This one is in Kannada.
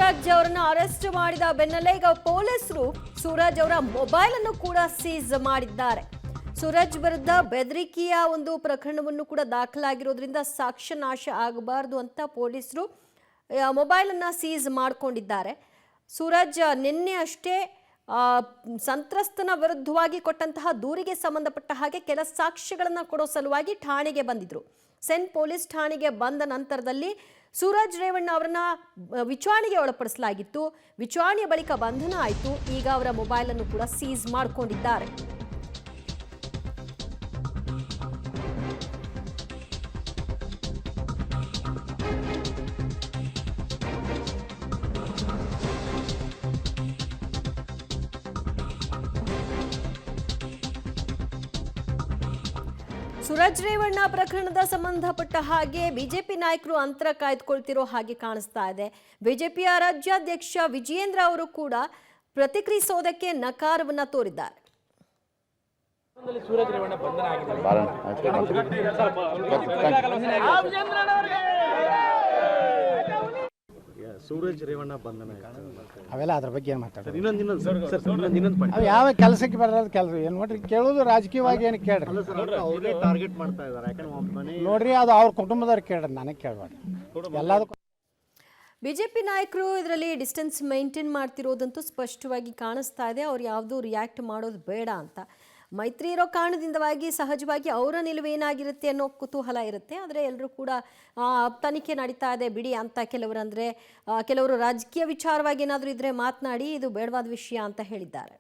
ಸೂರಜ್ ಅವರನ್ನ ಅರೆಸ್ಟ್ ಮಾಡಿದ ಬೆನ್ನಲ್ಲೇ ಈಗ ಪೊಲೀಸರು ಸೂರಜ್ ಅವರ ಮೊಬೈಲ್ ಅನ್ನು ಕೂಡ ಸೀಸ್ ಮಾಡಿದ್ದಾರೆ. ಸೂರಜ್ ವಿರುದ್ಧ ಬೆದರಿಕೆಯ ಒಂದು ಪ್ರಕರಣವನ್ನು ಕೂಡ ದಾಖಲಾಗಿರೋದ್ರಿಂದ ಸಾಕ್ಷ್ಯ ನಾಶ ಆಗಬಾರದು ಅಂತ ಪೊಲೀಸರು ಮೊಬೈಲ್ ಅನ್ನ ಸೀಸ್ ಮಾಡಿಕೊಂಡಿದ್ದಾರೆ. ಸೂರಜ್ ನಿನ್ನೆ ಅಷ್ಟೇ ಸಂತ್ರಸ್ತನ ವಿರುದ್ಧವಾಗಿ ಕೊಟ್ಟಂತಹ ದೂರಿಗೆ ಸಂಬಂಧಪಟ್ಟ ಹಾಗೆ ಕೆಲ ಸಾಕ್ಷ್ಯಗಳನ್ನು ಕೊಡೋ ಸಲುವಾಗಿ ಠಾಣೆಗೆ ಬಂದಿದ್ರು. ಸೆನ್ ಪೊಲೀಸ್ ಠಾಣೆಗೆ ಬಂದ ನಂತರದಲ್ಲಿ ಸೂರಜ್ ರೇವಣ್ಣ ಅವರನ್ನ ವಿಚಾರಣೆಗೆ ಒಳಪಡಿಸಲಾಗಿತ್ತು. ವಿಚಾರಣೆಯ ಬಳಿಕ ಬಂಧನ ಆಯಿತು. ಈಗ ಅವರ ಮೊಬೈಲ್ ಅನ್ನು ಕೂಡ ಸೀಸ್ ಮಾಡಿಕೊಂಡಿದ್ದಾರೆ. ಸೂರಜ್ ರೇವಣ್ಣ ಪ್ರಕರಣದ ಸಂಬಂಧಪಟ್ಟ ಹಾಗೆ ಬಿಜೆಪಿ ನಾಯಕರು ಅಂತರ ಕಾಯ್ದುಕೊಳ್ತಿರೋ ಹಾಗೆ ಕಾಣಿಸ್ತಾ ಇದೆ. ಬಿಜೆಪಿಯ ರಾಜ್ಯಾಧ್ಯಕ್ಷ ವಿಜಯೇಂದ್ರ ಅವರು ಕೂಡ ಪ್ರತಿಕ್ರಿಯಿಸೋದಕ್ಕೆ ನಕಾರವನ್ನ ತೋರಿದ್ದಾರೆ. ಸೂರಜ್ ರೇವಣ್ಣ ಬಂಧನ ಅವೆಲ್ಲ ಅದ್ರ ಬಗ್ಗೆ ಏನು ಮಾತಾಡ್ತಾರೆ? ಯಾವ ಕೆಲಸಕ್ಕೆ ಬರೋದು ಕೆಲಸ ಏನು ನೋಡ್ರಿ, ಕೇಳೋದು ರಾಜಕೀಯವಾಗಿ ಏನು ಕೇಳ್ರಿ. ನೋಡ್ರಿ, ಅದು ಅವ್ರ ಕುಟುಂಬದವ್ರು ಕೇಳ್ರಿ, ನನಗೆ ಕೇಳಬೇಡ್ರಿ. ಎಲ್ಲದಕ್ಕೂ ಬಿಜೆಪಿ ನಾಯಕರು ಇದರಲ್ಲಿ ಡಿಸ್ಟೆನ್ಸ್ ಮೇಂಟೈನ್ ಮಾಡ್ತಿರೋದಂತೂ ಸ್ಪಷ್ಟವಾಗಿ ಕಾಣಿಸ್ತಾ ಇದೆ. ಅವ್ರು ಯಾವುದೂ ರಿಯಾಕ್ಟ್ ಮಾಡೋದು ಬೇಡ ಅಂತ. ಮೈತ್ರಿ ಇರೋ ಕಾರಣದಿಂದವಾಗಿ ಸಹಜವಾಗಿ ಅವರ ನಿಲುವು ಏನಾಗಿರುತ್ತೆ ಅನ್ನೋ ಕುತೂಹಲ ಇರುತ್ತೆ. ಆದರೆ ಎಲ್ಲರೂ ಕೂಡ ತನಿಖೆ ನಡೀತಾ ಇದೆ ಬಿಡಿ ಅಂತ ಕೆಲವರು ರಾಜಕೀಯ ವಿಚಾರವಾಗಿ ಏನಾದರೂ ಇದ್ರೆ ಮಾತನಾಡಿ ಇದು ಬೇಡವಾದ ವಿಷಯ ಅಂತ ಹೇಳಿದ್ದಾರೆ.